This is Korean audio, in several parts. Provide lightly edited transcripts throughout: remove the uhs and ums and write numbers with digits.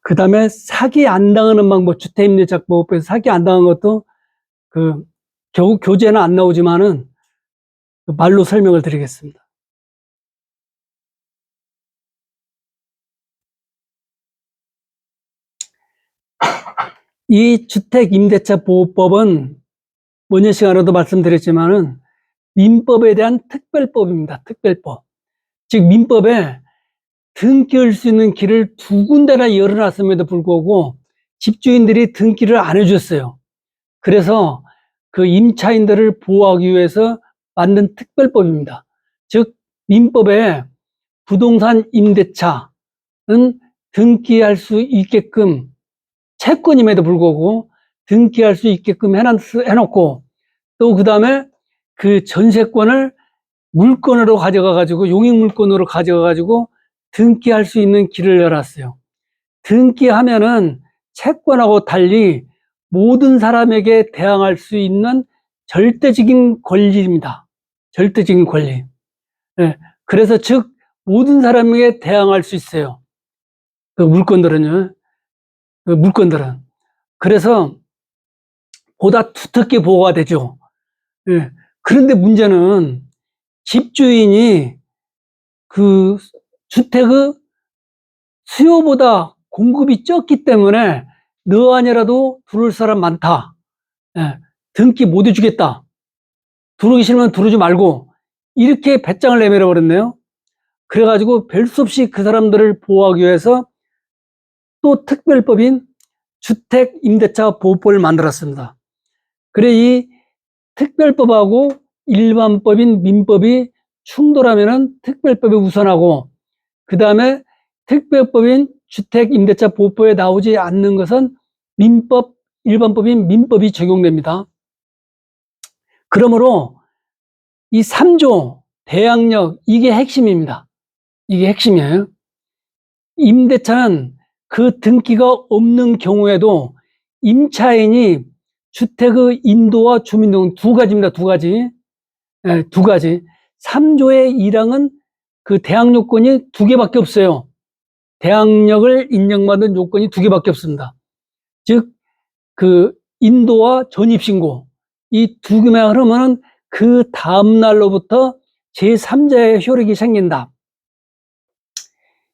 그 다음에 사기 안 당하는 방법, 주택임대차보호법에서 사기 안 당한 것도 교재는 안 나오지만은 말로 설명을 드리겠습니다. 이 주택임대차보호법은 먼저 시간에도 말씀드렸지만은 민법에 대한 특별법입니다. 특별법. 즉 민법에 등기할 수 있는 길을 두 군데나 열어놨음에도 불구하고 집주인들이 등기를 안 해줬어요. 그래서 그 임차인들을 보호하기 위해서 만든 특별법입니다. 즉 민법에 부동산 임대차는 등기할 수 있게끔 채권임에도 불구하고 등기할 수 있게끔 해놓고 또 그 다음에 그 전세권을 물건으로 가져가가지고 용익물건으로 가져가가지고 등기할 수 있는 길을 열었어요. 등기하면은 채권하고 달리 모든 사람에게 대항할 수 있는 절대적인 권리입니다. 절대적인 권리. 네. 그래서 즉 모든 사람에게 대항할 수 있어요. 그 물건들은요. 그 물건들은. 그래서 보다 두텁게 보호가 되죠. 네. 그런데 문제는 집주인이 그 주택의 수요보다 공급이 적기 때문에 너 아니라도 들어올 사람 많다. 예, 등기 못 해주겠다. 들어오기 싫으면 들어오지 말고 이렇게 배짱을 내밀어 버렸네요. 그래가지고 별 수 없이 그 사람들을 보호하기 위해서 또 특별법인 주택임대차보호법을 만들었습니다. 그래 이 특별법하고 일반법인 민법이 충돌하면은 특별법이 우선하고 그 다음에 특별법인 주택임대차보호법에 나오지 않는 것은 민법, 일반법인 민법이 적용됩니다. 그러므로 이 3조 대항력 이게 핵심입니다. 이게 핵심이에요. 임대차는 그 등기가 없는 경우에도 임차인이 주택의 인도와 주민등 두 가지입니다. 두 가지. 네, 두 가지. 3조의 1항은 그 대항 요건이 두 개밖에 없어요. 대항력을 인정받는 요건이 두 개밖에 없습니다. 즉, 그 인도와 전입신고 이 두 개만 흐르면은 그 다음 날로부터 제3자의 효력이 생긴다.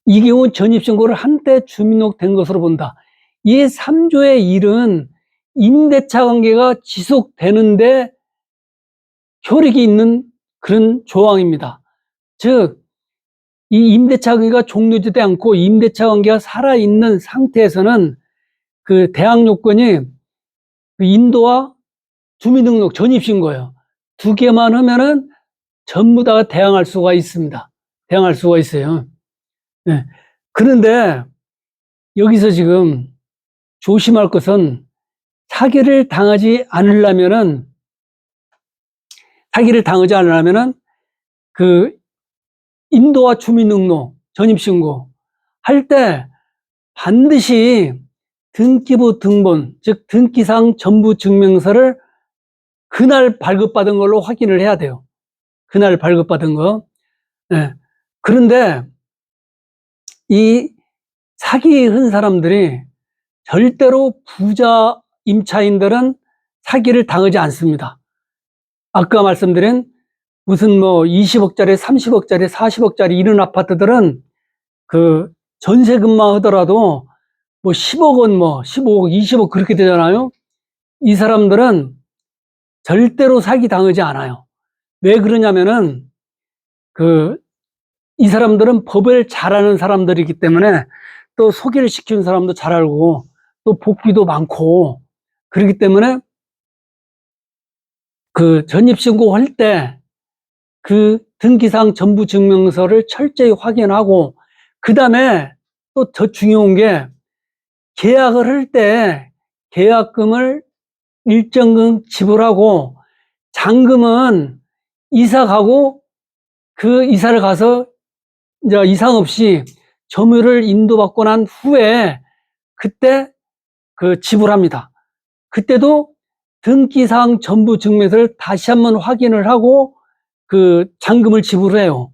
이 경우 전입신고를 한때 주민등록된 것으로 본다. 이 3조의 1은 임대차 관계가 지속되는데 효력이 있는 그런 조항입니다. 즉, 이 임대차 관계가 종료되지 않고 임대차 관계가 살아있는 상태에서는 그 대항 요건이 그 인도와 주민등록 전입신고예요. 두 개만 하면은 전부 다 대항할 수가 있습니다. 대항할 수가 있어요. 네. 그런데 여기서 지금 조심할 것은 사기를 당하지 않으려면은 그 인도와 주민등록 전입신고 할 때 반드시 등기부 등본, 즉 등기상 전부증명서를 그날 발급받은 걸로 확인을 해야 돼요. 그날 발급받은 거. 네. 그런데 이 사기한 사람들이 절대로 부자 임차인들은 사기를 당하지 않습니다. 아까 말씀드린 무슨 뭐 20억짜리, 30억짜리, 40억짜리 이런 아파트들은 그 전세금만 하더라도 뭐 10억 원, 뭐 15억, 20억 그렇게 되잖아요. 이 사람들은 절대로 사기 당하지 않아요. 왜 그러냐면은 이 사람들은 법을 잘 아는 사람들이기 때문에 또 소개를 시키는 사람도 잘 알고 또 복비도 많고 그렇기 때문에 그 전입신고할 때 그 등기상 전부증명서를 철저히 확인하고 그 다음에 또 더 중요한 게 계약을 할 때 계약금을 일정금 지불하고 잔금은 이사 가고 그 이사를 가서 이제 이상 없이 점유를 인도받고 난 후에 그때 그 지불합니다. 그때도 등기상 전부증명서를 다시 한번 확인을 하고 그 잔금을 지불해요.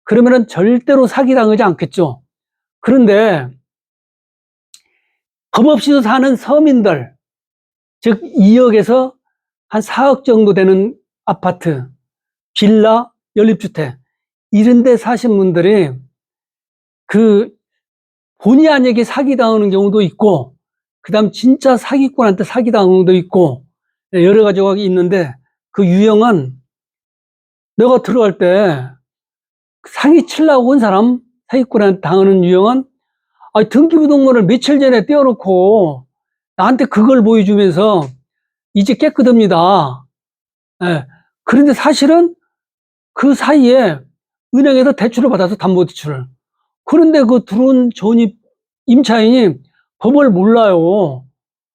그러면은 절대로 사기당하지 않겠죠. 그런데 법 없이도 사는 서민들, 즉 2억에서 한 4억 정도 되는 아파트, 빌라, 연립주택 이런 데 사신 분들이 그 본의 아니게 사기당하는 경우도 있고, 그 다음 진짜 사기꾼한테 사기당하는 경우도 있고, 여러 가지가 있는데, 그 유형은 내가 들어갈 때 사기 치려고 온 사람, 사기꾼한테 당하는 유형은 등기부등본을 며칠 전에 떼어놓고 나한테 그걸 보여주면서 이제 깨끗합니다. 예. 그런데 사실은 그 사이에 은행에서 대출을 받아서 담보대출을. 그런데 그 들어온 전입 임차인이 법을 몰라요.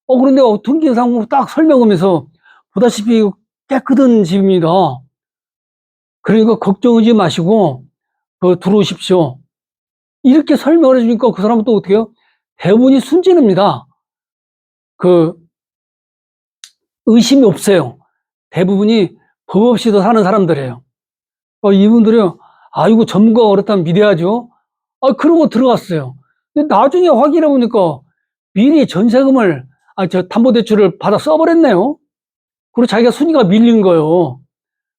그런데 등기상으로 딱 설명하면서 보다시피 깨끗한 집입니다. 그러니까 걱정하지 마시고 들어오십시오. 이렇게 설명을 해주니까 그 사람은 또 어떻게 해요? 대부분이 순진합니다. 의심이 없어요. 대부분이 법 없이도 사는 사람들이에요. 이분들이 이거 전문가가 그렇다면 믿어야죠. 그러고 들어갔어요. 근데 나중에 확인해 보니까 미리 전세금을, 담보대출을 받아 써버렸네요. 그리고 자기가 순위가 밀린 거예요.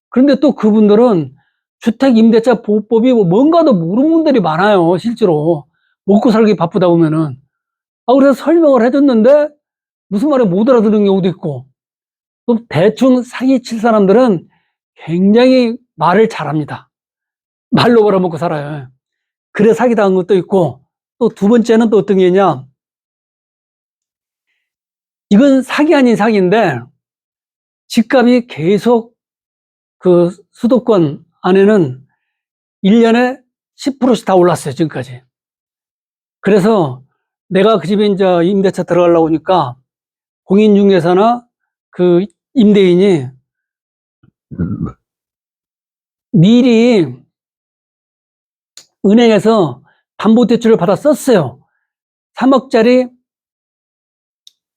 그런데 또 그분들은 주택임대차 보호법이 뭔가도 모르는 분들이 많아요, 실제로. 먹고 살기 바쁘다 보면은. 그래서 설명을 해줬는데 무슨 말을 못 알아듣는 경우도 있고, 또 대충 사기칠 사람들은 굉장히 말을 잘합니다. 말로 벌어먹고 살아요. 그래 사기당한 것도 있고, 또 두 번째는 또 어떤 게 있냐. 이건 사기 아닌 사기인데, 집값이 계속 그 수도권 안에는 1년에 10%씩 다 올랐어요, 지금까지. 그래서 내가 그 집에 이제 임대차 들어가려고 하니까 공인중개사나 그 임대인이 미리 은행에서 담보대출을 받아 썼어요. 3억짜리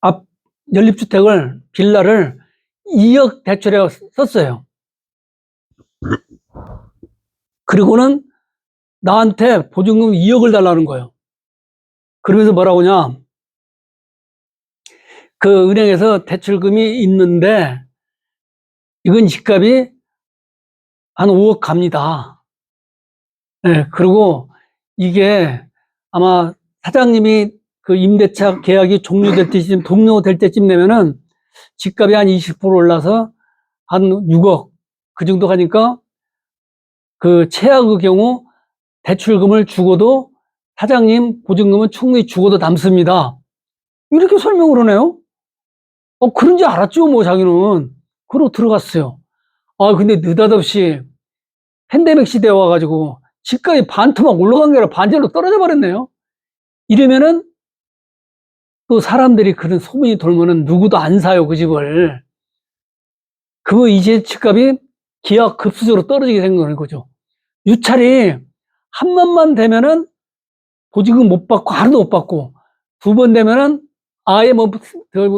앞 연립주택을, 빌라를 2억 대출에 썼어요. 그리고는 나한테 보증금 2억을 달라는 거예요. 그러면서 뭐라고 하냐. 그 은행에서 대출금이 있는데 이건 집값이 한 5억 갑니다. 네, 그리고 이게 아마 사장님이 그 임대차 계약이 종료될 때쯤, 동료될 때쯤 되면은 집값이 한 20% 올라서 한 6억 그 정도 가니까 그 최악의 경우 대출금을 주고도 사장님 보증금은 충분히 주고도 남습니다. 이렇게 설명을 하네요. 그런지 알았죠, 뭐 자기는. 그러고 들어갔어요. 근데 느닷없이 팬데믹 시대에 와가지고 집값이 반토막 올라간 게 아니라 반절로 떨어져 버렸네요. 이러면은 또 사람들이 그런 소문이 돌면은 누구도 안 사요, 그 집을. 이제 집값이 기하급수적으로 떨어지게 생기는 거죠. 유찰이 한 번만 되면은 보증금 못 받고 하루도 못 받고, 두 번 되면은 아예 뭐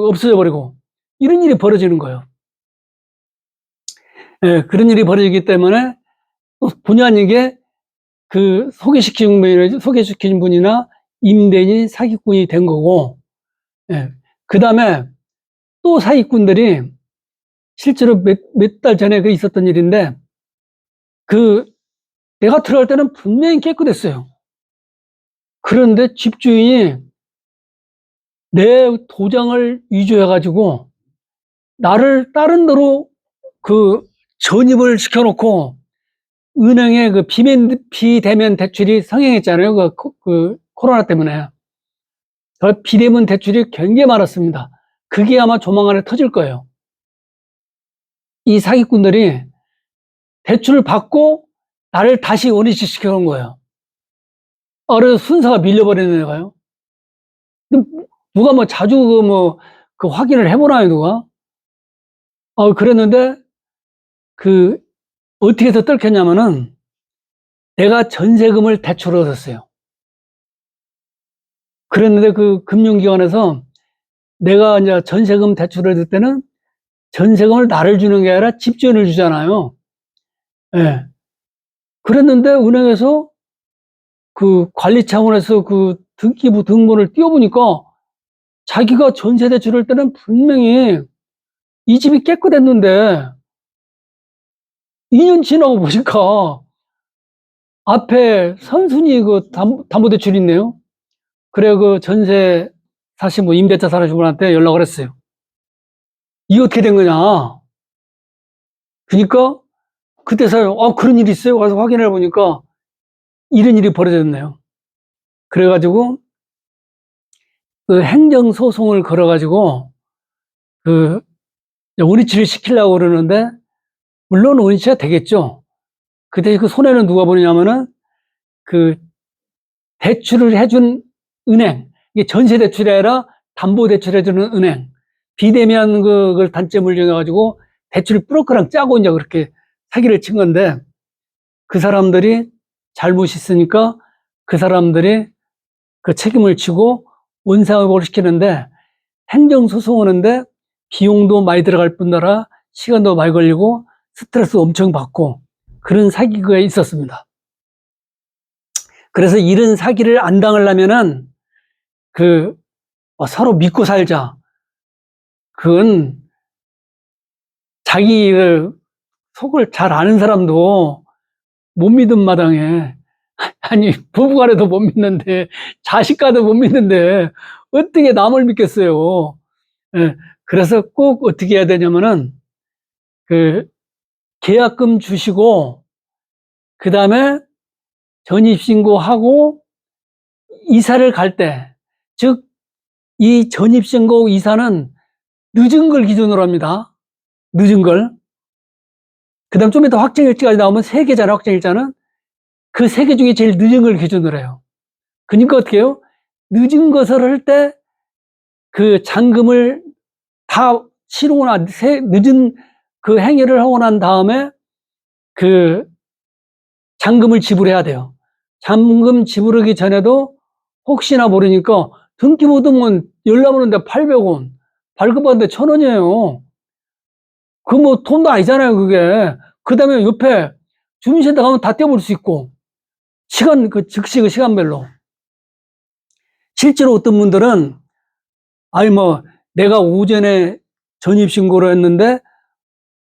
없어져 버리고, 이런 일이 벌어지는 거예요. 예, 그런 일이 벌어지기 때문에 또 본의 아니게 그 소개시킨 분이나 임대인이 사기꾼이 된 거고, 예. 그 다음에 또 사기꾼들이 실제로 몇 달 전에 있었던 일인데, 내가 들어갈 때는 분명히 깨끗했어요. 그런데 집주인이 내 도장을 위조해가지고 나를 다른 데로 전입을 시켜놓고 은행에 비대면 대출이 성행했잖아요. 코로나 때문에. 비대면 대출이 굉장히 많았습니다. 그게 아마 조만간에 터질 거예요. 이 사기꾼들이 대출을 받고 나를 다시 원위치 시켜놓은 거예요. 그래서 순서가 밀려버리는 거예요. 누가 자주 확인을 해보나요, 누가? 그랬는데, 어떻게 해서 뜰켰냐면은, 내가 전세금을 대출을 얻었어요. 그랬는데 금융기관에서 내가 이제 전세금 대출을 얻을 때는 전세금을 나를 주는 게 아니라 집주인을 주잖아요. 예. 네. 그랬는데 은행에서 관리 차원에서 등기부 등본을 띄워보니까 자기가 전세 대출할 때는 분명히 이 집이 깨끗했는데 2년 지나고 보니까 앞에 선순위 그 담보대출이 있네요. 그래, 그 전세 사실 뭐 임대차 사는 분한테 연락을 했어요. 이게 어떻게 된 거냐. 그러니까 그때서 그런 일이 있어요. 가서 확인해 보니까 이런 일이 벌어졌네요. 그래가지고 그 행정소송을 걸어가지고 그 원위치를 시키려고 그러는데 물론 원위치가 되겠죠. 그때 그 손해는 누가 보느냐면은 그 대출을 해준 은행, 이게 전세 대출이 아니라 담보 대출 해주는 은행, 비대면 그걸 단점을 이용해가지고 대출 브로커랑 짜고 이제 그렇게 사기를 친 건데 그 사람들이 잘못이 있으니까 그 사람들이 그 책임을 지고 원상회복을 시키는데 행정소송 하는데 비용도 많이 들어갈 뿐더러 시간도 많이 걸리고 스트레스 엄청 받고 그런 사기가 있었습니다. 그래서 이런 사기를 안 당하려면은 서로 믿고 살자. 그건 자기 속을 잘 아는 사람도 못 믿은 마당에 아니 부부간에도 못 믿는데 자식과도 못 믿는데 어떻게 남을 믿겠어요. 예, 그래서 꼭 어떻게 해야 되냐면은 그 계약금 주시고 그 다음에 전입신고하고 이사를 갈 때, 즉 이 전입신고 이사는 늦은 걸 기준으로 합니다. 늦은 걸. 그 다음 좀 이따 확정일자까지 나오면 3개잖아, 확정일자는. 그 3개 중에 제일 늦은 걸 기준으로 해요. 그러니까 어떻게 해요? 늦은 것을 할 때 그 잔금을 다 치르고 늦은 그 행위를 하고 난 다음에 그 잔금을 지불해야 돼요. 잔금 지불하기 전에도 혹시나 모르니까 등기부등본 연락 오는데 800원, 발급받는데 1,000원이에요. 그 뭐 돈도 아니잖아요, 그게. 그 다음에 옆에 주민센터 가면 다 떼어볼 수 있고, 즉시 그 시간별로. 실제로 어떤 분들은, 내가 오전에 전입신고를 했는데,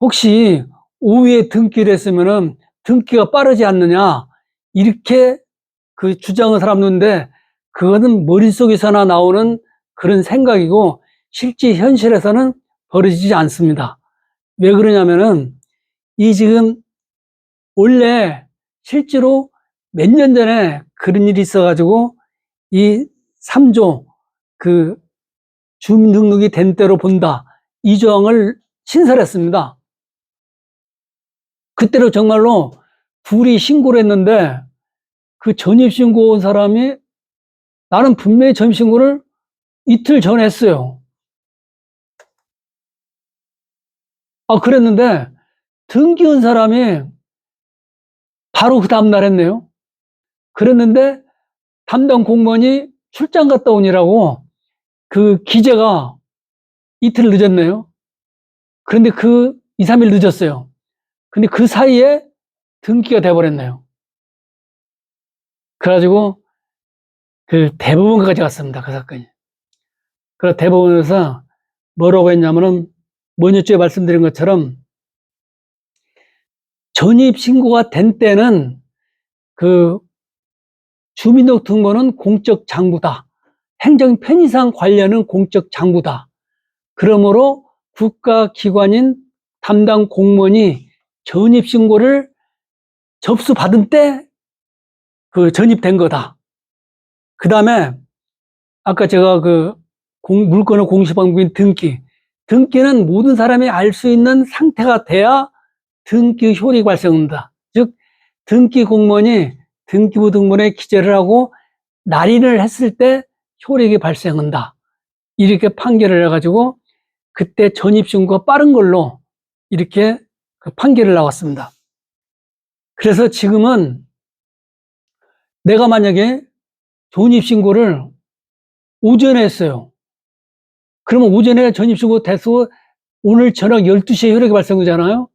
혹시 오후에 등기를 했으면은 등기가 빠르지 않느냐, 이렇게 그 주장을 사람인데, 그거는 머릿속에서나 나오는 그런 생각이고, 실제 현실에서는 벌어지지 않습니다. 왜 그러냐면은, 이 지금 원래 실제로 몇 년 전에 그런 일이 있어가지고 이 3조 그 주민등록이 된 대로 본다 이 조항을 신설했습니다. 그때로 정말로 둘이 신고를 했는데 그 전입신고 온 사람이 나는 분명히 전입신고를 이틀 전에 했어요. 그랬는데 등기 온 사람이 바로 그 다음날 했네요. 그랬는데 담당 공무원이 출장 갔다 오니라고 그 기재가 이틀 늦었네요. 그런데 2, 3일 늦었어요. 근데 그 사이에 등기가 돼버렸네요. 그래가지고 그 대법원까지 갔습니다. 그 사건이. 그래서 대법원에서 뭐라고 했냐면은 먼저에 말씀드린 것처럼 전입신고가 된 때는 그 주민등록번호는 공적 장부다. 행정 편의상 관련은 공적 장부다. 그러므로 국가기관인 담당 공무원이 전입신고를 접수받은 때 그 전입된 거다. 그 다음에 아까 제가 물건의 공시방법인 등기는 모든 사람이 알 수 있는 상태가 돼야 등기 효력이 발생한다. 즉 등기 공무원이 등기부 등본에 기재를 하고 날인을 했을 때 효력이 발생한다. 이렇게 판결을 해가지고 그때 전입신고가 빠른 걸로 이렇게 판결을 나왔습니다. 그래서 지금은 내가 만약에 전입신고를 오전에 했어요. 그러면 오전에 전입신고 돼서 오늘 저녁 12시에 효력이 발생하잖아요.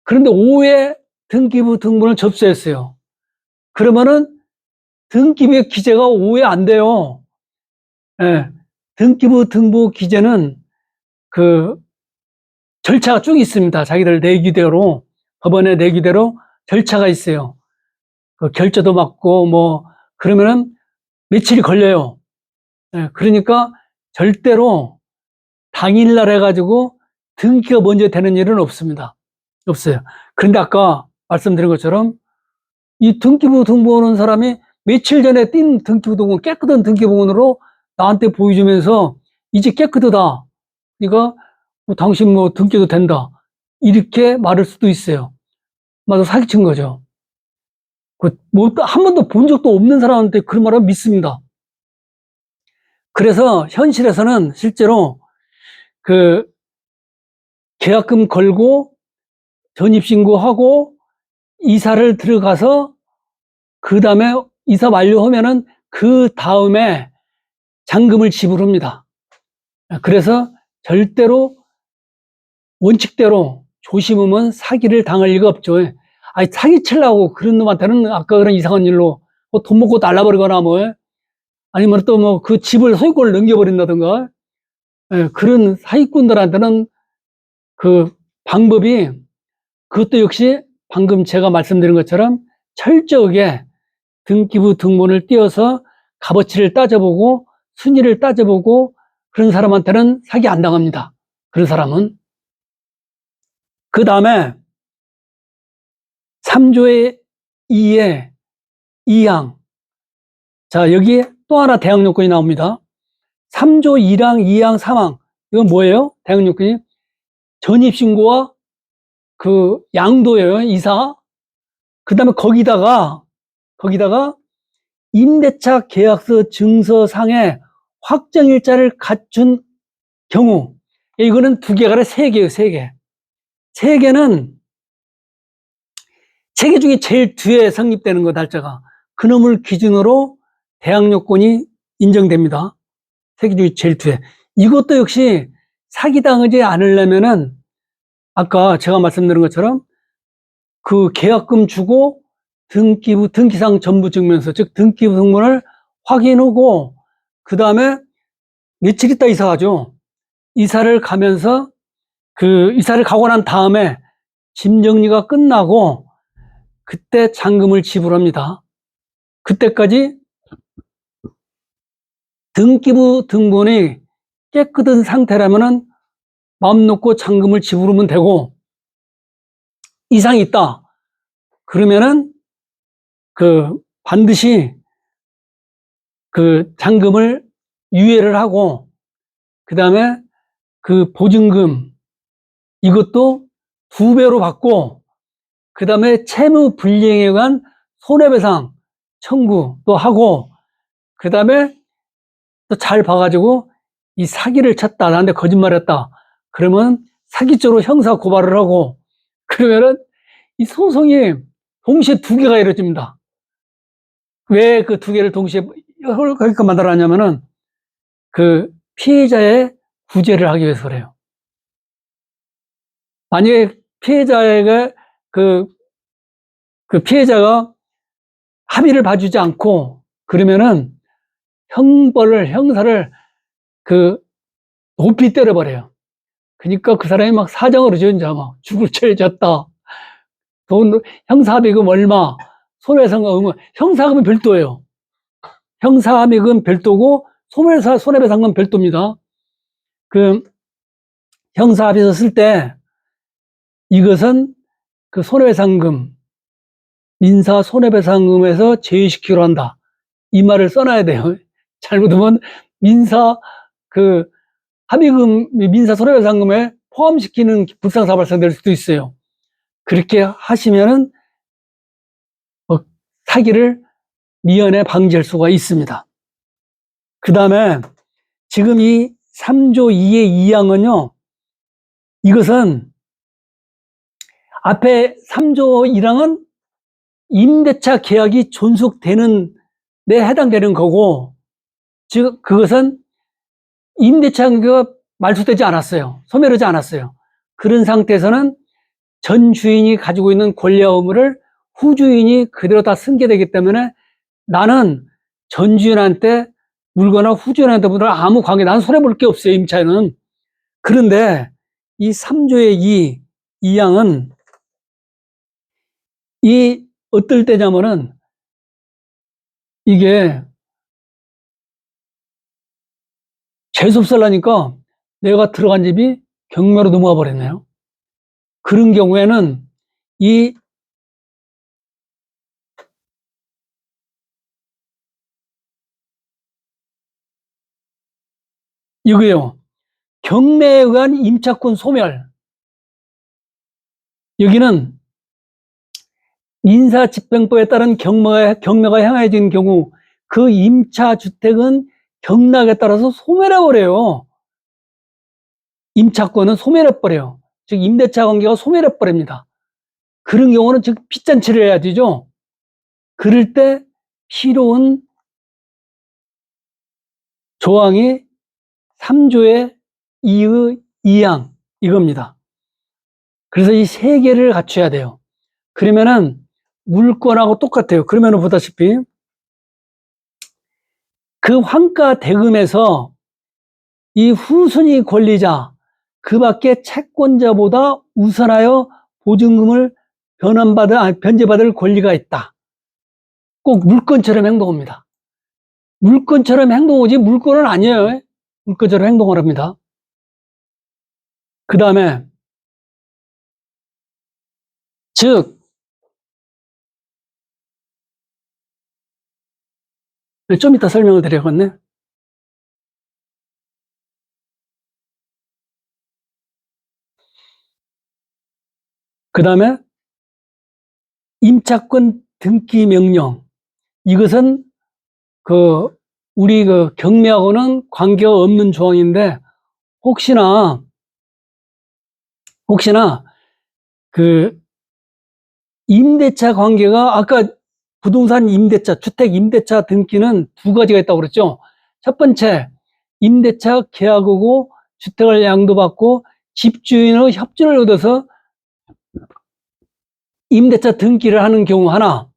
그런데 오후에 등기부 등본을 접수했어요. 그러면은 등기부의 기재가 오후에 안 돼요. 예. 등기부 등보 기재는 그 절차가 쭉 있습니다. 자기들 내규대로, 법원의 내규대로 절차가 있어요. 그 결제도 받고 뭐 그러면은 며칠이 걸려요. 그러니까 절대로 당일날 해가지고 등기가 먼저 되는 일은 없습니다. 없어요. 그런데 아까 말씀드린 것처럼 이 등기부 등본하는 사람이 며칠 전에 띈 등기부 등본, 깨끗한 등기부번호로 나한테 보여주면서 이제 깨끗하다. 그러니까 뭐 당신 뭐 등기도 된다. 이렇게 말할 수도 있어요. 맞아, 사기친 거죠. 뭐 한 번도 본 적도 없는 사람한테 그런 말을 믿습니다. 그래서 현실에서는 실제로 그 계약금 걸고 전입신고하고 이사를 들어가서 그 다음에 이사 완료하면은 그 다음에 잔금을 지불합니다. 그래서 절대로 원칙대로 조심하면 사기를 당할 리가 없죠. 아니, 사기치려고 그런 놈한테는 아까 그런 이상한 일로 돈 먹고 날라버리거나 뭐, 아니면 또 뭐 그 집을 소유권을 넘겨버린다든가, 그런 사기꾼들한테는 그 방법이 그것도 역시 방금 제가 말씀드린 것처럼 철저하게 등기부 등본을 띄어서 값어치를 따져보고 순위를 따져보고 그런 사람한테는 사기 안 당합니다. 그런 사람은. 그 다음에 3조의 2의 2항. 자, 여기 또 하나 대항 요건이 나옵니다. 3조 1항, 2항, 3항. 이건 뭐예요? 대항 요건이 전입신고와 그 양도예요. 이사. 그 다음에 거기다가 임대차 계약서 증서상의 확정일자를 갖춘 경우. 이거는 두 개가 아니라 세 개예요. 세 개. 세 개는 세 개 중에 제일 뒤에 성립되는 거 날짜가. 그놈을 기준으로 대항 요건이 인정됩니다. 세 개 중에 제일 뒤에. 이것도 역시 사기당하지 않으려면은 아까 제가 말씀드린 것처럼 그 계약금 주고 등기부, 등기상 전부증명서, 즉 등기부 등본을 확인하고 그 다음에 며칠 있다 이사 가죠. 이사를 가면서 그 이사를 가고 난 다음에 짐 정리가 끝나고 그때 잔금을 지불합니다. 그때까지 등기부 등본이 깨끗한 상태라면은 마음 놓고 잔금을 지불하면 되고, 이상이 있다. 그러면은 그 반드시 그 잔금을 유예를 하고, 그 다음에 그 보증금 이것도 2배로 받고, 그 다음에 채무 불이행에 관한 손해배상 청구도 하고, 그 다음에 또 잘 봐가지고 이 사기를 쳤다, 나한테 거짓말했다. 그러면 사기 쪽으로 형사 고발을 하고, 그러면은 이 소송이 동시에 두 개가 이루어집니다. 왜 그 두 개를 동시에 그러니까 만들어놨냐면은 그 피해자의 구제를 하기 위해서 그래요. 만약에 피해자가 그 피해자가 합의를 봐주지 않고 그러면은 형사를 그 높이 때려버려요. 그러니까 그 사람이 막 사정을 하죠. 이제 막 죽을 죄 졌다. 돈, 형사합의금 얼마, 손해배상금, 형사금은 별도예요. 형사합의금 별도고, 손해배상금 별도입니다. 그, 형사합의서 쓸 때, 이것은 그 손해배상금, 민사 손해배상금에서 제외시키기로 한다. 이 말을 써놔야 돼요. 잘못하면 민사 그 합의금, 민사 손해배상금에 포함시키는 불상사 발생될 수도 있어요. 그렇게 하시면은 사기를 미연에 방지할 수가 있습니다. 그 다음에 지금 이 3조 2의 2항은요, 이것은 앞에 3조 1항은 임대차 계약이 존속되는 데 해당되는 거고, 즉 그것은 임대차가 말소되지 않았어요. 소멸하지 않았어요. 그런 상태에서는 전 주인이 가지고 있는 권리와 의무를 후주인이 그대로 다 승계되기 때문에 나는 전 주인한테 물거나 후진하는 분들은 아무 관계, 난 손해볼 게 없어요, 임차인은. 그런데 이 3조의 2항은 이 어떨 때냐면은 이게 재수없을 라니까 내가 들어간 집이 경매로 넘어가 버렸네요. 그런 경우에는 이 이거요. 경매에 의한 임차권 소멸. 여기는 민사집행법에 따른 경매가 행해진 경우 그 임차주택은 경락에 따라서 소멸해버려요. 임차권은 소멸해버려요. 즉 임대차 관계가 소멸해버립니다. 그런 경우는 즉 빚잔치를 해야 되죠. 그럴 때 필요한 조항이 3조의 2의 2항 이겁니다. 그래서 이 세 개를 갖춰야 돼요. 그러면은 물권하고 똑같아요. 그러면은 보다시피 그 환가 대금에서 이 후순위 권리자 그 밖에 채권자보다 우선하여 보증금을 변제받을 권리가 있다. 꼭 물권처럼 행동합니다. 물권처럼 행동하지 물권은 아니에요. 물권처럼 행동을 합니다. 그 다음에 즉 좀 이따 설명을 드려야겠네. 그 다음에 임차권 등기 명령. 이것은 우리 경매하고는 관계가 없는 조항인데 혹시나 그 임대차 관계가 아까 부동산 임대차, 주택 임대차 등기는 두 가지가 있다고 그랬죠. 첫 번째, 임대차 계약하고 주택을 양도받고 집주인의 협조를 얻어서 임대차 등기를 하는 경우 하나.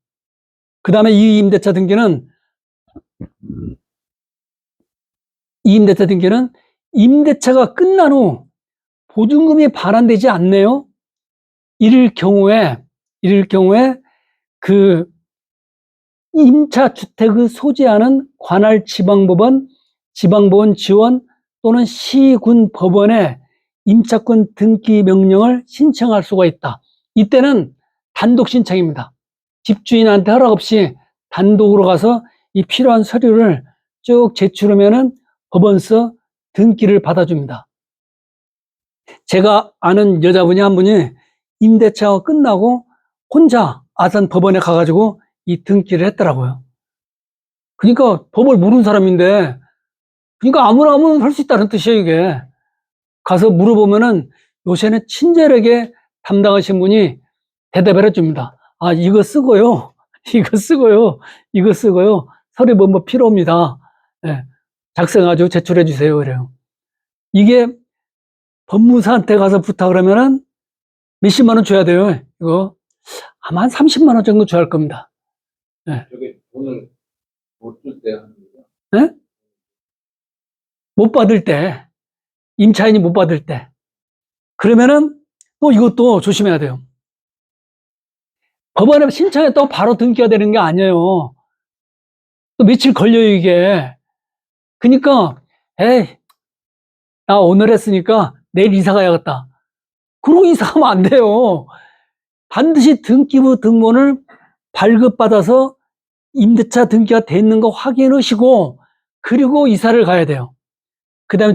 그 다음에 이 임대차 등기는 임대차가 끝난 후 보증금이 반환되지 않네요. 이럴 경우에 그 임차주택을 소지하는 관할 지방법원, 지방보건 지원 또는 시군 법원에 임차권 등기 명령을 신청할 수가 있다. 이때는 단독 신청입니다. 집주인한테 허락 없이 단독으로 가서 이 필요한 서류를 쭉 제출하면은 법원서 등기를 받아줍니다. 제가 아는 여자분이 한 분이 임대차가 끝나고 혼자 아산 법원에 가가지고 이 등기를 했더라고요. 그러니까 법을 모르는 사람인데, 그러니까 아무나 할 수 있다는 뜻이에요, 이게. 가서 물어보면은 요새는 친절하게 담당하신 분이 대답을 해줍니다. 아, 이거 쓰고요. 이거 쓰고요. 서류 뭐 필요합니다. 예, 작성해가지고 제출해 주세요. 그래요. 이게 법무사한테 가서 부탁을 하면은 몇십만 원 줘야 돼요. 이거 아마 한 30만 원 정도 줘야 할 겁니다. 예. 저게 돈을 못 줄 때 하는 거죠? 예? 못 받을 때, 임차인이 못 받을 때. 그러면은 또 이것도 조심해야 돼요. 법원에 신청했다고 바로 등기가 되는 게 아니에요. 또 며칠 걸려요, 이게. 그러니까, 에이, 나 오늘 했으니까 내일 이사 가야겠다. 그러고 이사하면 안 돼요. 반드시 등기부 등본을 발급받아서 임대차 등기가 돼 있는 거 확인하시고, 그리고 이사를 가야 돼요. 그 다음에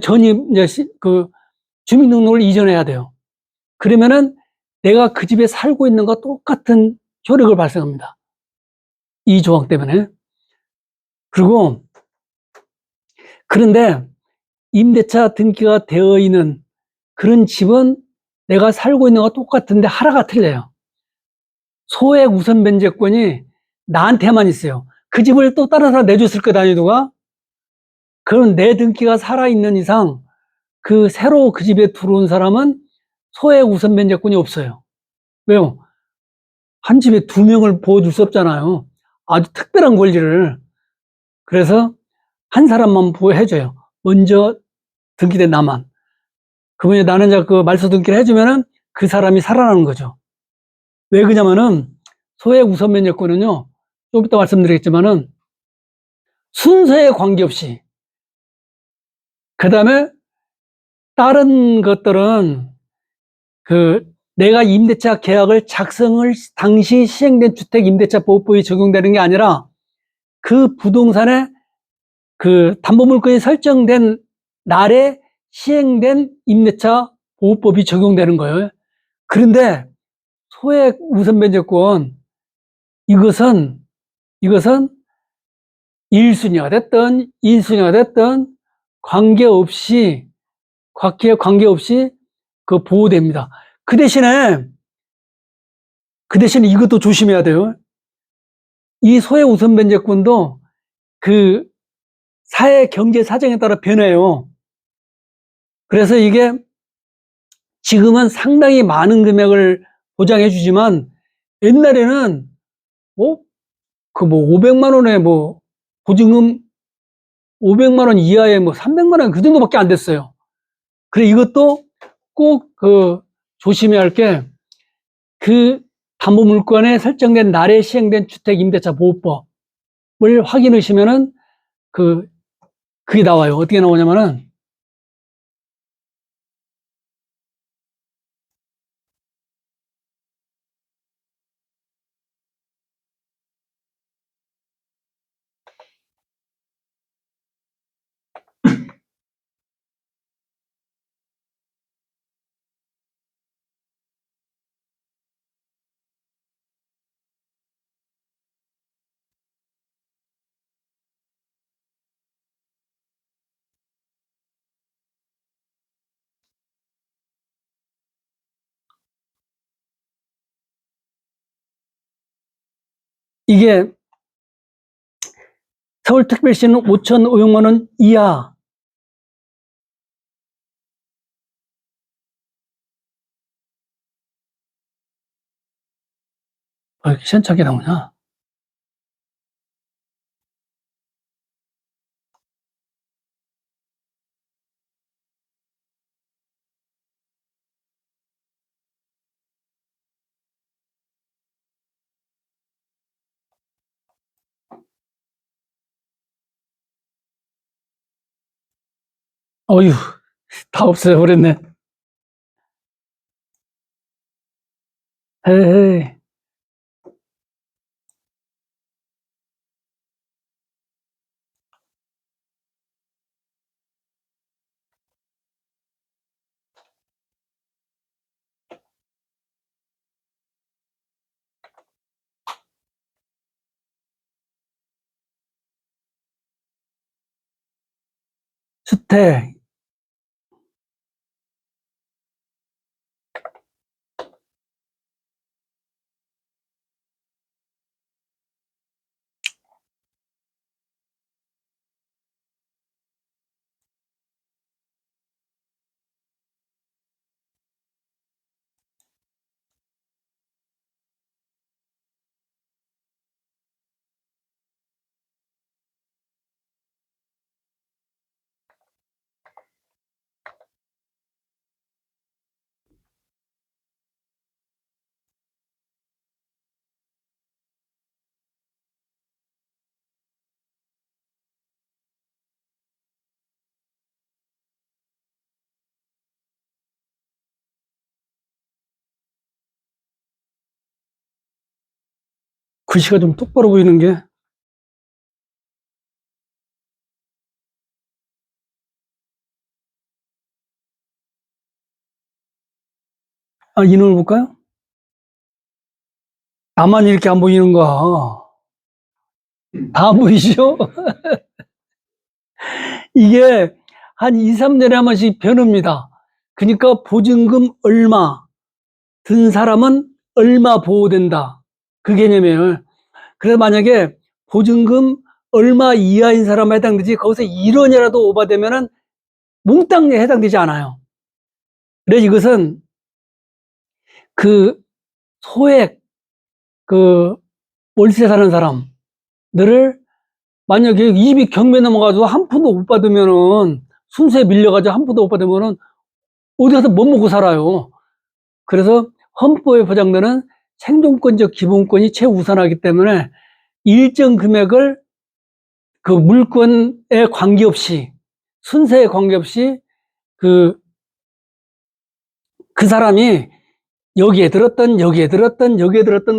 주민등록을 이전해야 돼요. 그러면은 내가 그 집에 살고 있는 것과 똑같은 효력을 발생합니다. 이 조항 때문에. 그리고, 그런데 임대차 등기가 되어 있는 그런 집은 내가 살고 있는 것과 똑같은데 하나가 틀려요. 소액 우선 변제권이 나한테만 있어요. 그 집을 또 다른 사람 내줬을 거다, 누가? 그럼 내 등기가 살아있는 이상 그 새로 그 집에 들어온 사람은 소액 우선 변제권이 없어요. 왜요? 한 집에 두 명을 보여줄 수 없잖아요. 아주 특별한 권리를. 그래서 한 사람만 보호해줘요. 먼저 등기된 나만. 그분이 나는 이제 그 말소 등기를 해주면은 그 사람이 살아나는 거죠. 왜 그러냐면은 소액 우선 면제권은요, 좀 이따 말씀드리겠지만은 순서에 관계없이, 그 다음에 다른 것들은 그 내가 임대차 계약을 작성을 당시 시행된 주택임대차보호법이 적용되는 게 아니라 그 부동산에 그 담보물건이 설정된 날에 시행된 임대차 보호법이 적용되는 거예요. 그런데 소액 우선 면제권, 이것은 1순위가 됐든 2순위가 됐든 관계없이 그 보호됩니다. 그 대신에 이것도 조심해야 돼요. 이 소액 우선 면제권도 그 사회 경제 사정에 따라 변해요. 그래서 이게 지금은 상당히 많은 금액을 보장해 주지만 옛날에는 그 500만 원에 보증금 500만 원 이하에 300만 원 그 정도밖에 안 됐어요. 그래 이것도 꼭 조심해야 할 게 그 담보물건에 설정된 날에 시행된 주택임대차보호법을 확인하시면은 그게 나와요. 어떻게 나오냐면은 이게 서울특별시는 5,500만 원 이하 왜 이렇게 시원찮게 나오냐? 어휴, 다 없어져버렸네. 에이, 주택, 글씨가 좀 똑바로 보이는 게, 인원을 볼까요? 나만 이렇게 안 보이는가? 다 안 보이시죠? 이게 한 2, 3년에 한 번씩 변합니다. 그러니까 보증금 얼마 든 사람은 얼마 보호된다. 그 개념이에요. 그래서 만약에 보증금 얼마 이하인 사람에 해당되지 거기서 1원이라도 오버되면은 몽땅 해당되지 않아요. 그래서 이것은 그 소액 월세 사는 사람들을 만약에 입이 경매 넘어가지고 한 푼도 못 받으면은, 순서에 밀려가지고 한 푼도 못 받으면은, 어디 가서 못 먹고 살아요. 그래서 헌법에 보장되는 생존권적 기본권이 최우선하기 때문에 일정 금액을 그 물건에 관계없이, 순서에 관계없이 그 사람이 여기에 들었던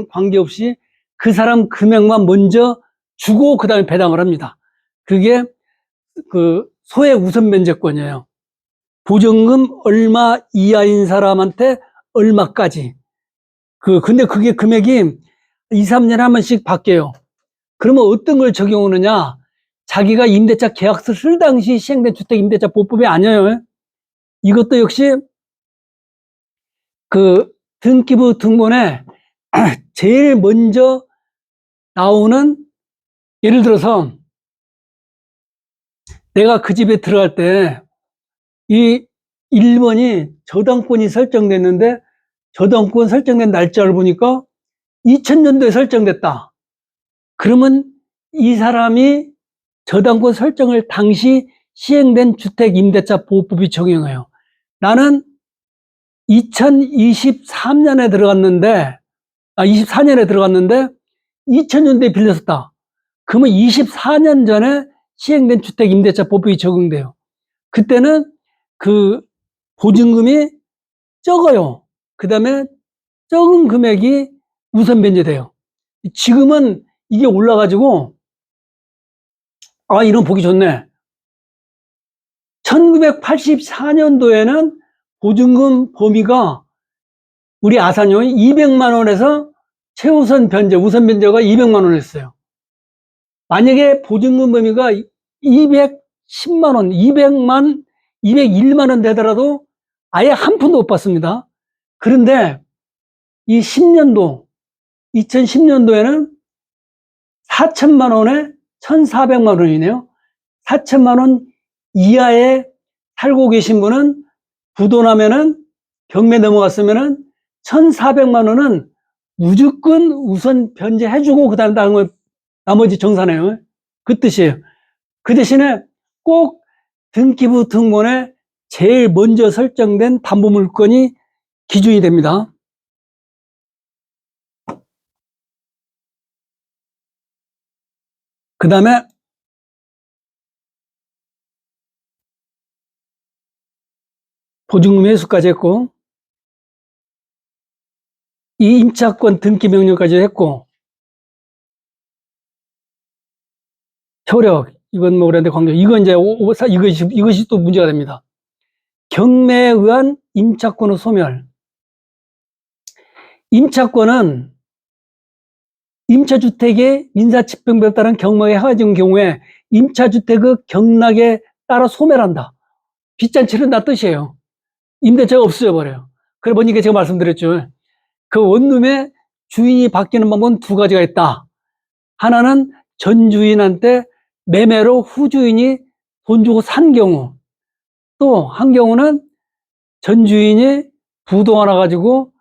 관계없이 그 사람 금액만 먼저 주고 그 다음에 배당을 합니다. 그게 그 소액 우선 면제권이에요. 보증금 얼마 이하인 사람한테 얼마까지. 근데 그게 금액이 2, 3년에 한 번씩 바뀌어요. 그러면 어떤 걸 적용하느냐? 자기가 임대차 계약서 쓸 당시 시행된 주택임대차 보호법이 아니에요. 이것도 역시 그 등기부 등본에 제일 먼저 나오는, 예를 들어서 내가 그 집에 들어갈 때 이 1번이 저당권이 설정됐는데 저당권 설정된 날짜를 보니까 2000년도에 설정됐다. 그러면 이 사람이 저당권 설정을 당시 시행된 주택임대차 보호법이 적용해요. 나는 2023년에 들어갔는데, 24년에 들어갔는데 2000년대에 빌렸었다. 그러면 24년 전에 시행된 주택임대차 보호법이 적용돼요. 그때는 그 보증금이 적어요. 그 다음에 적은 금액이 우선 면제돼요. 지금은 이게 올라가지고, 이런 보기 좋네. 1984년도에는 보증금 범위가 우리 아산용이 200만 원에서 최우선 변제, 우선 변제가 200만 원이었어요. 만약에 보증금 범위가 210만 원, 200만, 201만 원 되더라도 아예 한 푼도 못 받습니다. 그런데 이 10년도, 2010년도에는 4천만 원에 1,400만 원이네요. 4천만 원 이하에 살고 계신 분은 부도나면은 경매 넘어갔으면은 1,400만 원은 무조건 우선 변제해주고 그다음 나머지 정산해요. 그 뜻이에요. 그 대신에 꼭 등기부 등본에 제일 먼저 설정된 담보물건이 기준이 됩니다. 그 다음에 보증금 회수까지 했고, 이 임차권 등기 명령까지 했고, 효력, 이건 뭐 그런데 관계, 이건 이제 이것이 또 문제가 됩니다. 경매에 의한 임차권의 소멸. 임차권은 임차주택의 민사집행법에 따른 경매에 해가진 경우에 임차주택의 경락에 따라 소멸한다. 빚잔치를 다 뜻이에요. 임대차가 없어져 버려요. 그래 보니까 제가 말씀드렸죠. 그 원룸의 주인이 바뀌는 방법은 두 가지가 있다. 하나는 전 주인한테 매매로 후주인이 돈 주고 산 경우, 또 한 경우는 전 주인이 부도 하나 가지고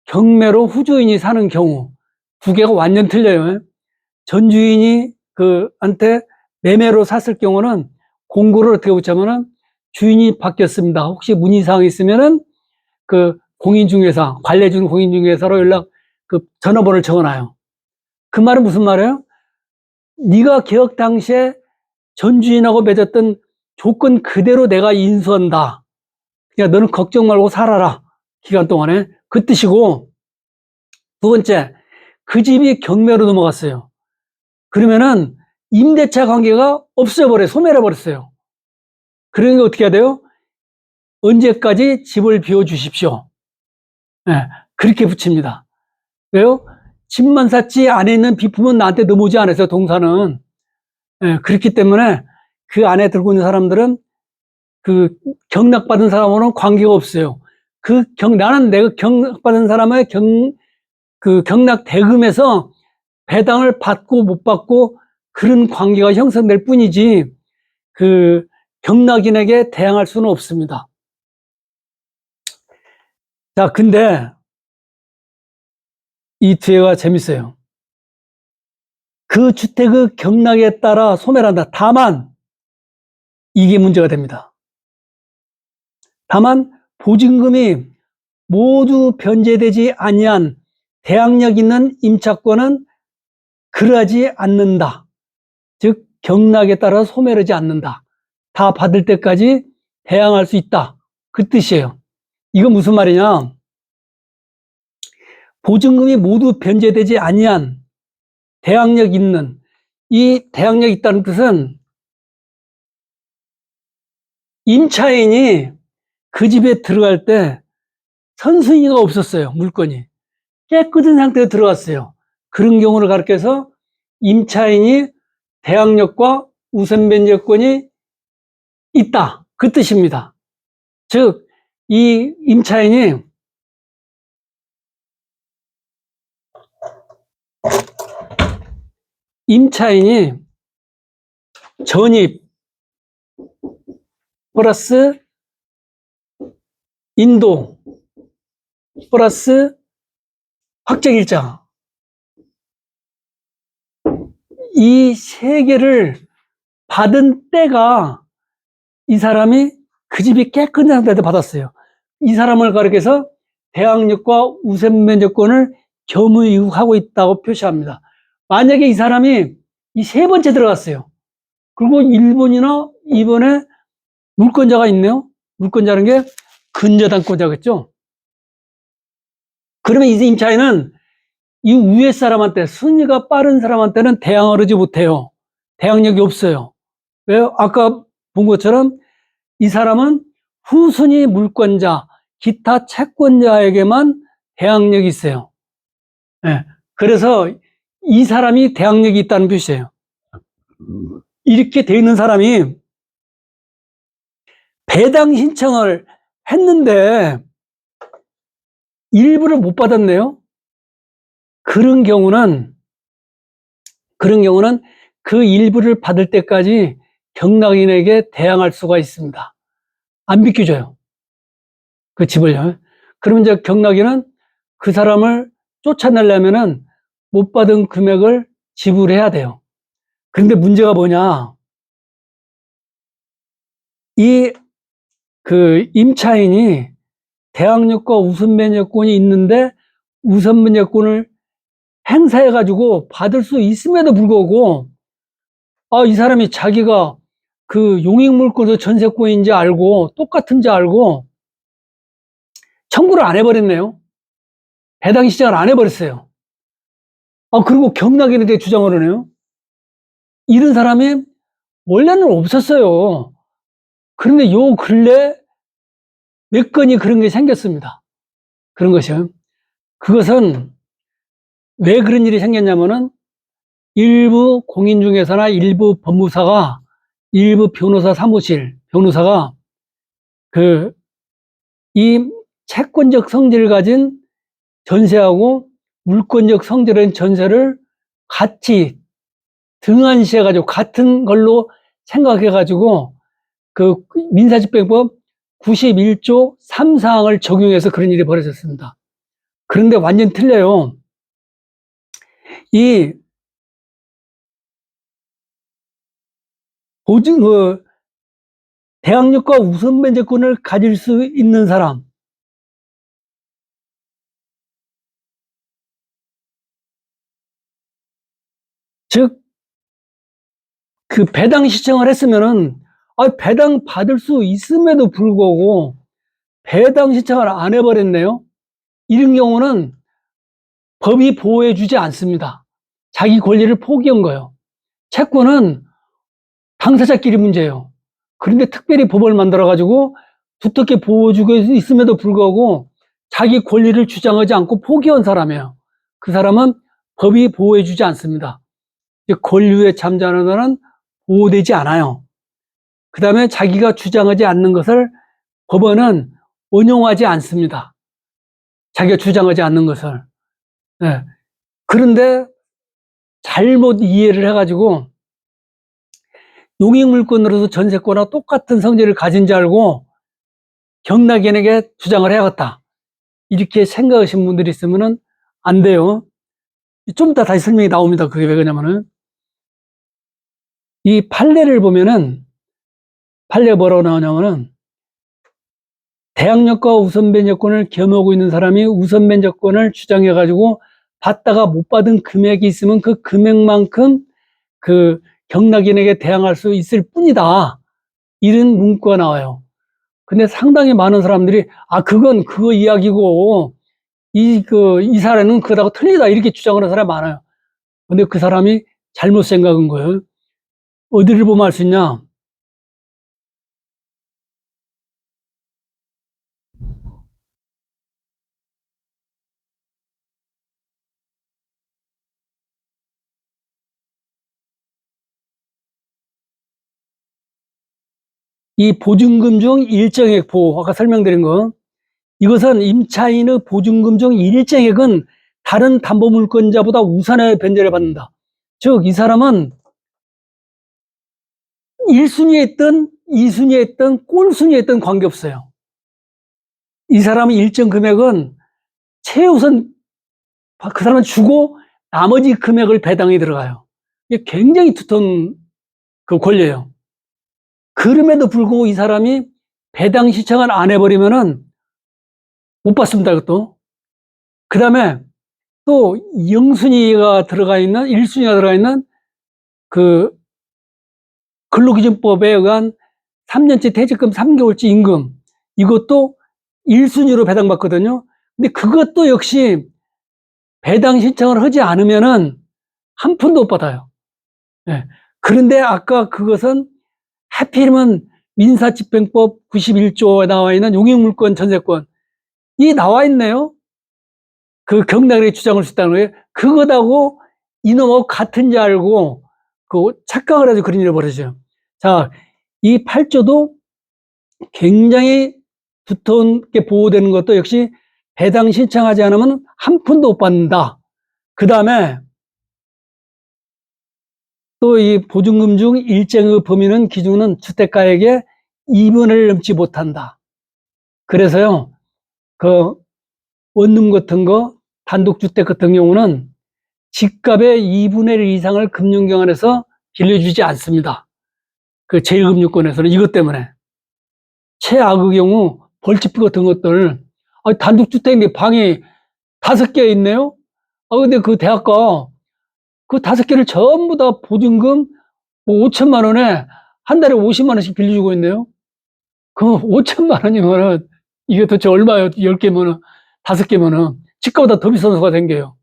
경매로 후주인이 사는 경우, 두 개가 완전 틀려요. 전 주인이 한테 매매로 샀을 경우는 공고를 어떻게 붙이냐면은 주인이 바뀌었습니다. 혹시 문의사항이 있으면은 공인중개사, 관리해주는 공인중개사로 전화번호를 적어놔요. 그 말은 무슨 말이에요? 네가 계약 당시에 전 주인하고 맺었던 조건 그대로 내가 인수한다. 그냥 너는 걱정 말고 살아라. 기간 동안에. 그 뜻이고, 두 번째, 그 집이 경매로 넘어갔어요. 그러면은 임대차 관계가 없어져버려요. 소멸해버렸어요. 그러니까 어떻게 해야 돼요? 언제까지 집을 비워주십시오. 네, 그렇게 붙입니다. 왜요? 집만 샀지 안에 있는 비품은 나한테 넘어오지 않아서 동사는. 네, 그렇기 때문에 그 안에 들고 있는 사람들은 경락받은 사람하고는 관계가 없어요. 나는 내가 경락받은 사람의 경락 대금에서 배당을 받고 못 받고 그런 관계가 형성될 뿐이지 경락인에게 대항할 수는 없습니다. 자, 근데 이 뒤에가 재밌어요. 그 주택의 경락에 따라 소멸을 한다. 다만 이게 문제가 됩니다. 다만 보증금이 모두 변제되지 아니한 대항력 있는 임차권은 그러하지 않는다. 즉 경락에 따라 소멸하지 않는다. 다 받을 때까지 대항할 수 있다. 그 뜻이에요. 이건 무슨 말이냐? 보증금이 모두 변제되지 아니한 대항력 있는, 이 대항력 있다는 뜻은 임차인이 그 집에 들어갈 때 선순위가 없었어요. 물건이 깨끗한 상태로 들어갔어요. 그런 경우를 가리켜서 임차인이 대항력과 우선 변제권이 있다. 그 뜻입니다. 즉, 이 임차인이 전입 플러스 인도 플러스 확정일자, 이 세 개를 받은 때가 이 사람이 그 집이 깨끗한 상태에서 받았어요. 이 사람을 가리켜서 대항력과 우선 변제권을 겸유하고 있다고 표시합니다. 만약에 이 사람이 이 세 번째 들어갔어요. 그리고 1번이나 2번에 물권자가 있네요. 물권자라는 게 근저당권자겠죠. 그러면 이 임차인은 이 위에 사람한테, 순위가 빠른 사람한테는 대항을 하지 못해요. 대항력이 없어요. 왜요? 아까 본 것처럼 이 사람은 후순위 물권자, 기타 채권자에게만 대항력이 있어요. 네. 그래서 이 사람이 대항력이 있다는 뜻이에요. 이렇게 돼 있는 사람이 배당 신청을 했는데 일부를 못 받았네요. 그런 경우는 그 일부를 받을 때까지 경락인에게 대항할 수가 있습니다. 안 비켜줘요. 그 집을요. 그러면 이제 경락인은 그 사람을 쫓아내려면은 못 받은 금액을 지불해야 돼요. 그런데 문제가 뭐냐? 그 임차인이 대항력과 우선 변제권이 있는데 우선 변제권을 행사해가지고 받을 수 있음에도 불구하고, 이 사람이 자기가 그 용익물권도 전세권인지 알고 똑같은지 알고 청구를 안 해버렸네요. 배당 신청을 안 해버렸어요. 그리고 경락인에게 주장을 하네요. 이런 사람이 원래는 없었어요. 그런데 요 근래 몇 건이 그런 게 생겼습니다. 그런 것이요. 그것은 왜 그런 일이 생겼냐면은 일부 공인중개사나 일부 법무사가, 일부 변호사 사무실 변호사가 이 채권적 성질을 가진 전세하고 물권적 성질을 가진 전세를 같이 등한시해가지고 같은 걸로 생각해가지고 그 민사집행법 91조 3사항을 적용해서 그런 일이 벌어졌습니다. 그런데 완전 틀려요. 이 대항력과 우선 변제권을 가질 수 있는 사람, 즉 그 배당 신청을 했으면은 배당 받을 수 있음에도 불구하고 배당 신청을 안 해버렸네요. 이런 경우는 법이 보호해주지 않습니다. 자기 권리를 포기한 거예요. 채권은 당사자끼리 문제예요. 그런데 특별히 법을 만들어가지고 두텁게 보호해주고 있음에도 불구하고 자기 권리를 주장하지 않고 포기한 사람이에요. 그 사람은 법이 보호해주지 않습니다. 권리에 잠자는 자는 보호되지 않아요. 그 다음에 자기가 주장하지 않는 것을 법원은 원용하지 않습니다. 자기가 주장하지 않는 것을. 네. 그런데 잘못 이해를 해가지고 용익물권으로서 전세권과 똑같은 성질을 가진 줄 알고 경락인에게 주장을 해야겠다. 이렇게 생각하신 분들이 있으면 안 돼요. 좀 이따 다시 설명이 나옵니다. 그게 왜 그러냐면은 이 판례를 보면은, 판례 뭐라고 나오냐면은, 대항력과 우선변제권을 겸하고 있는 사람이 우선변제권을 주장해가지고 받다가 못 받은 금액이 있으면 그 금액만큼 그 경락인에게 대항할 수 있을 뿐이다. 이런 문구가 나와요. 근데 상당히 많은 사람들이, 그건 그거 이야기고, 이 사례는 그거하고 틀리다. 이렇게 주장을 하는 사람이 많아요. 근데 그 사람이 잘못 생각한 거예요. 어디를 보면 알 수 있냐? 이 보증금 중 일정액 보호, 아까 설명드린 거. 이것은 임차인의 보증금 중 일정액은 다른 담보물권자보다 우선하여 변제를 받는다. 즉, 이 사람은 1순위에 있든 2순위에 있든 꼴순위에 있든 관계없어요. 이 사람은 일정 금액은 최우선 그 사람은 주고 나머지 금액을 배당이 들어가요. 이게 굉장히 두터운 그 권리예요. 그럼에도 불구하고 이 사람이 배당 신청을 안 해버리면은 못 받습니다, 이것도. 그 다음에 또 0순위가 들어가 있는, 1순위가 들어가 있는 그 근로기준법에 의한 3년째 퇴직금 3개월치 임금, 이것도 1순위로 배당받거든요. 근데 그것도 역시 배당 신청을 하지 않으면은 한 푼도 못 받아요. 예. 그런데 아까 그것은 하필이면 민사집행법 91조에 나와 있는 용익물권 전세권, 이 나와 있네요. 그 경락에 주장할 수 있다는 거예요. 그거하고 이놈하고 같은 줄 알고 그 착각을 해서 그런 일을 벌어져요. 자, 이 8조도 굉장히 두텁게 보호되는 것도 역시 배당 신청하지 않으면 한 푼도 못 받는다. 그 다음에 또 이 보증금 중 일정의 범위는 기준은 주택가액의 2분의 1을 넘지 못한다. 그래서요, 그 원룸 같은 거, 단독주택 같은 경우는 집값의 2분의 1 이상을 금융경안에서 빌려주지 않습니다. 그 제1금융권에서는 이것 때문에. 최악의 경우 벌집 같은 것들, 단독주택인데 방이 5개 있네요. 근데 그 대학가 그 5개를 전부 다 보증금 뭐 5천만 원에 한 달에 50만 원씩 빌려주고 있네요. 그 5천만 원이면은 이게 도대체 얼마예요? 10개면은, 5개면은 집값보다 더 비싼 수가 생겨요.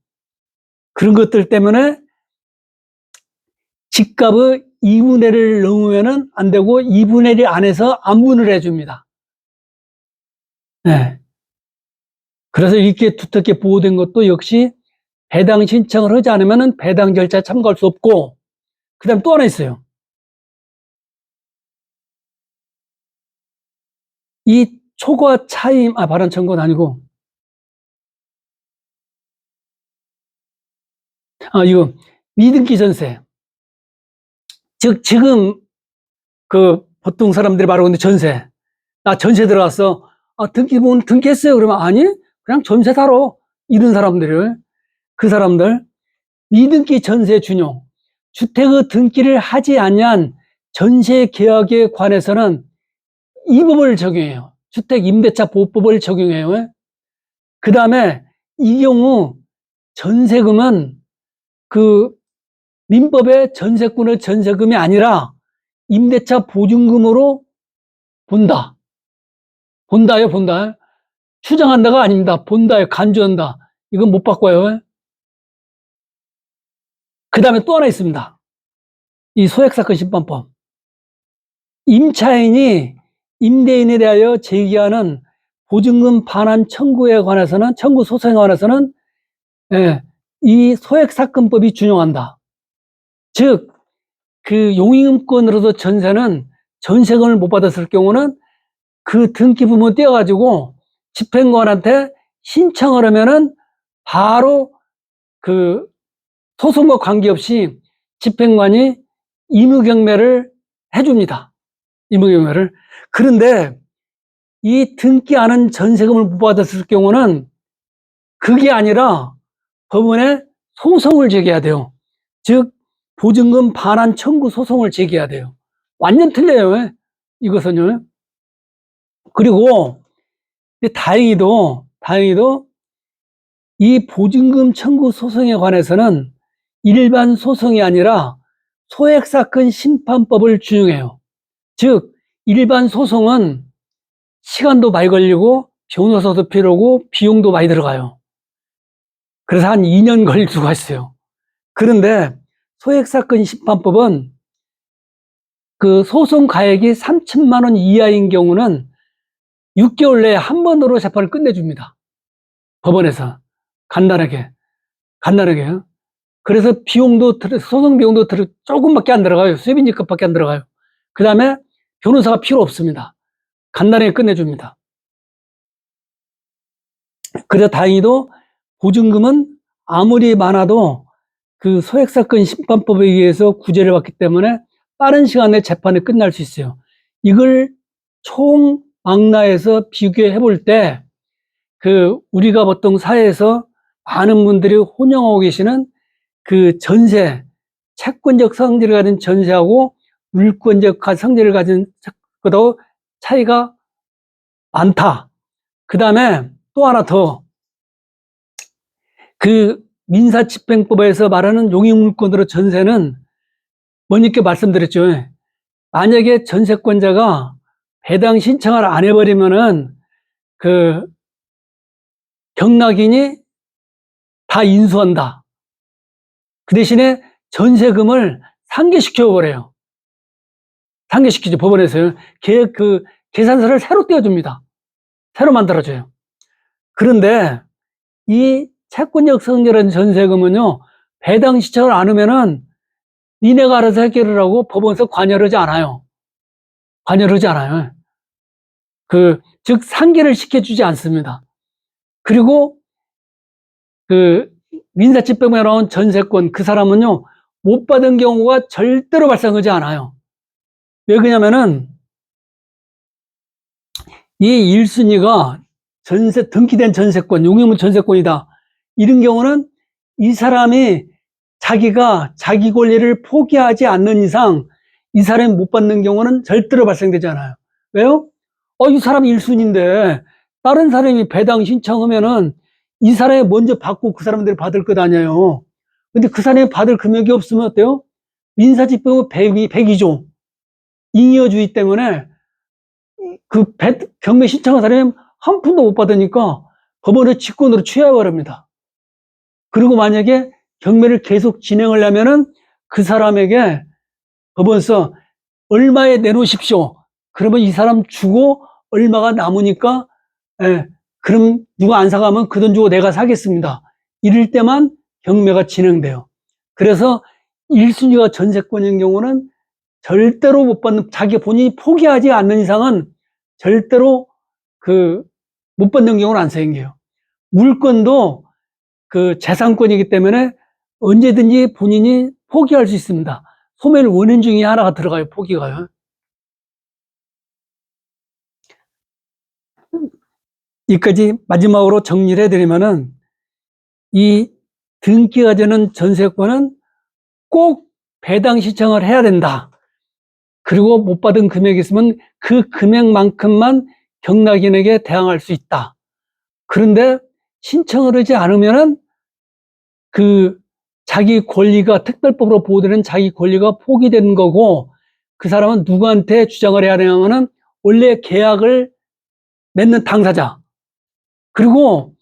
그런 것들 때문에 집값의 2분의 1을 넘으면은 안 되고 2분의 1 안에서 안분을 해줍니다. 네. 그래서 이렇게 두텁게 보호된 것도 역시 배당 신청을 하지 않으면은 배당 절차에 참가할 수 없고, 그 다음 또 하나 있어요. 이 초과 차임, 발언 청구는 아니고, 이거 미등기 전세. 즉, 지금 그 보통 사람들이 말하고 있는 전세. 나 전세 들어갔어. 등기했어요. 그러면 아니, 그냥 전세 살아. 이런 사람들을, 그 사람들, 미등기 전세 준용. 주택의 등기를 하지 아니한 전세 계약에 관해서는 이 법을 적용해요. 주택임대차 보호법을 적용해요. 그 다음에 이 경우 전세금은 그 민법의 전세권의 전세금이 아니라 임대차 보증금으로 본다. 본다요, 본다. 추정한다가 아닙니다. 본다요, 간주한다. 이건 못 바꿔요. 그 다음에 또 하나 있습니다. 이 소액사건 심판법. 임차인이 임대인에 대하여 제기하는 보증금 반환 청구에 관해서는, 청구 소송에 관해서는, 이 소액사건법이 준용한다. 즉, 그 용익음권으로도 전세는 전세금을 못 받았을 경우는 그 등기부문 떼어가지고 집행관한테 신청을 하면은 바로 그 소송과 관계없이 집행관이 임의경매를 해줍니다. 임의경매를. 그런데 이 등기 안은 전세금을 못 받았을 경우는 그게 아니라 법원에 소송을 제기해야 돼요. 즉 보증금 반환 청구 소송을 제기해야 돼요. 완전 틀려요. 이것은요. 그리고 다행히도 이 보증금 청구 소송에 관해서는 일반 소송이 아니라 소액사건 심판법을 준용해요. 즉 일반 소송은 시간도 많이 걸리고 변호사도 필요하고 비용도 많이 들어가요. 그래서 한 2년 걸릴 수가 있어요. 그런데 소액사건 심판법은 그 소송 가액이 3천만 원 이하인 경우는 6개월 내에 한 번으로 재판을 끝내줍니다. 법원에서 간단하게. 그래서 소송 비용도 조금밖에 안 들어가요. 수입인지급밖에 안 들어가요. 그 다음에 변호사가 필요 없습니다. 간단하게 끝내줍니다. 그래서 다행히도 보증금은 아무리 많아도 그 소액사건 심판법에 의해서 구제를 받기 때문에 빠른 시간 내에 재판이 끝날 수 있어요. 이걸 총 망라해서 비교해 볼 때, 우리가 보통 사회에서 많은 분들이 혼용하고 계시는 그 전세, 채권적 성질을 가진 전세하고 물권적 성질을 가진 것하고 차이가 많다. 그 다음에 또 하나 더, 민사집행법에서 말하는 용익물권으로 전세는 먼저 말씀드렸죠. 만약에 전세권자가 배당 신청을 안 해버리면은 경락인이 다 인수한다. 그 대신에 전세금을 상계시켜버려요. 상계시키죠, 법원에서요. 계산서를 새로 떼어줍니다. 새로 만들어줘요. 그런데 이 채권적 성질한 전세금은요, 배당 신청을 안 하면은 니네가 알아서 해결을 하고 법원에서 관여를 하지 않아요. 즉, 상계를 시켜주지 않습니다. 그리고 민사집행법에 나온 전세권, 그 사람은요, 못 받은 경우가 절대로 발생하지 않아요. 왜 그러냐면은, 이 1순위가 등기된 전세권, 용의물 전세권이다. 이런 경우는 이 사람이 자기가 자기 권리를 포기하지 않는 이상 이 사람이 못 받는 경우는 절대로 발생되지 않아요. 왜요? 이 사람이 1순위인데 다른 사람이 배당 신청하면은 이 사람이 먼저 받고 그 사람들이 받을 것 아니에요. 근데 그 사람이 받을 금액이 없으면 어때요? 민사집행법 102조 잉여주의 때문에 경매 신청한 사람이 한 푼도 못 받으니까 법원의 직권으로 취하버립니다. 그리고 만약에 경매를 계속 진행을 하면은 그 사람에게 법원에서 얼마에 내놓으십시오. 그러면 이 사람 주고 얼마가 남으니까, 그럼 누가 안 사가면 그 돈 주고 내가 사겠습니다. 이럴 때만 경매가 진행돼요. 그래서 1순위가 전세권인 경우는 절대로 못 받는, 자기 본인이 포기하지 않는 이상은 절대로 못 받는 경우는 안 생겨요. 물권도 재산권이기 때문에 언제든지 본인이 포기할 수 있습니다. 소멸 원인 중에 하나가 들어가요, 포기가요. 여기까지 마지막으로 정리를 해드리면은, 이 등기가 되는 전세권은 꼭 배당 신청을 해야 된다. 그리고 못 받은 금액이 있으면 그 금액만큼만 경락인에게 대항할 수 있다. 그런데 신청을 하지 않으면은 자기 권리가, 특별법으로 보호되는 자기 권리가 포기된 거고, 그 사람은 누구한테 주장을 해야 되냐면은 원래 계약을 맺는 당사자, 그리고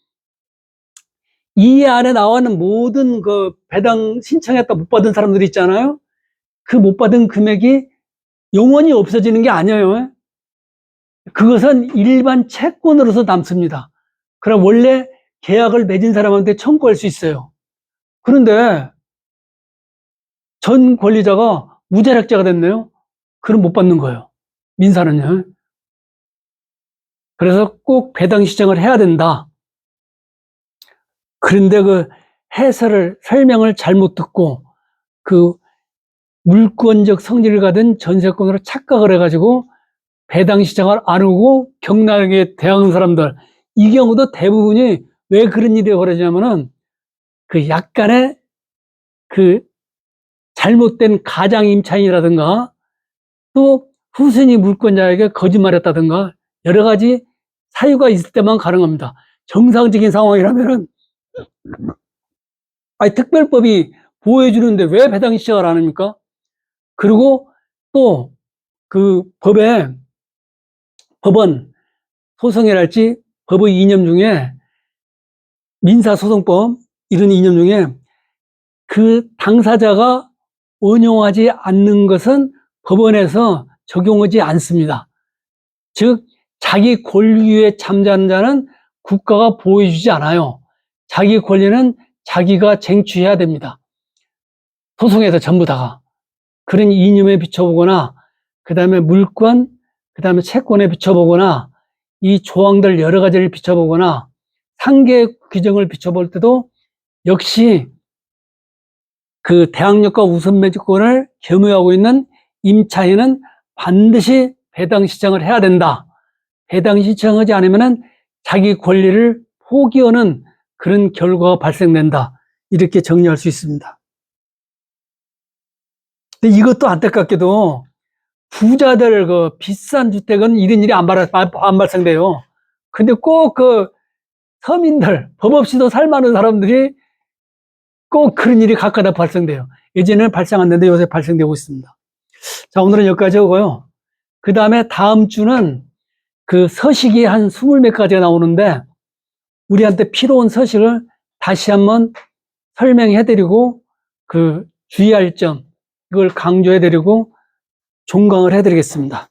이 안에 나와 있는 모든 배당 신청했다 못 받은 사람들 있잖아요. 그 못 받은 금액이 영원히 없어지는 게 아니에요. 그것은 일반 채권으로서 남습니다. 그럼 원래 계약을 맺은 사람한테 청구할 수 있어요. 그런데 전 권리자가 무자력자가 됐네요. 그럼 못 받는 거예요. 민사는요. 그래서 꼭 배당 신청을 해야 된다. 그런데 설명을 잘못 듣고 물권적 성질을 가진 전세권으로 착각을 해가지고 배당 신청을 안 하고 경락에 대항하는 사람들, 이 경우도 대부분이 왜 그런 일이 벌어지냐면은 약간의 잘못된 가장 임차인이라든가 또 후순위 물권자에게 거짓말했다든가 여러 가지 사유가 있을 때만 가능합니다. 정상적인 상황이라면은 특별법이 보호해주는데 왜 배당 시작을 안 합니까? 그리고 또 그 법원 소송이랄지 법의 이념 중에 민사소송법 이런 이념 중에 그 당사자가 원용하지 않는 것은 법원에서 적용하지 않습니다. 즉 자기 권리에 잠자는 자는 국가가 보호해주지 않아요. 자기 권리는 자기가 쟁취해야 됩니다. 소송에서 전부 다가. 그런 이념에 비춰보거나 그 다음에 물권, 그 다음에 채권에 비춰보거나 이 조항들 여러 가지를 비춰보거나 상계 규정을 비춰볼 때도 역시 그 대항력과 우선 매수권을 겸유하고 있는 임차인은 반드시 배당 신청을 해야 된다. 배당 신청하지 않으면 자기 권리를 포기하는 그런 결과가 발생된다. 이렇게 정리할 수 있습니다. 근데 이것도 안타깝게도 부자들 그 비싼 주택은 이런 일이 안 발생돼요. 근데 꼭 그 서민들, 법 없이도 살만한 사람들이 꼭 그런 일이 가끔가다 발생돼요. 예전에는 발생 안 됐는데 요새 발생되고 있습니다. 자, 오늘은 여기까지 하고요. 그 다음에 다음 주는 그 서식이 한 20몇 가지가 나오는데 우리한테 필요한 서식을 다시 한번 설명해드리고 그 주의할 점 이걸 강조해드리고 종강을 해드리겠습니다.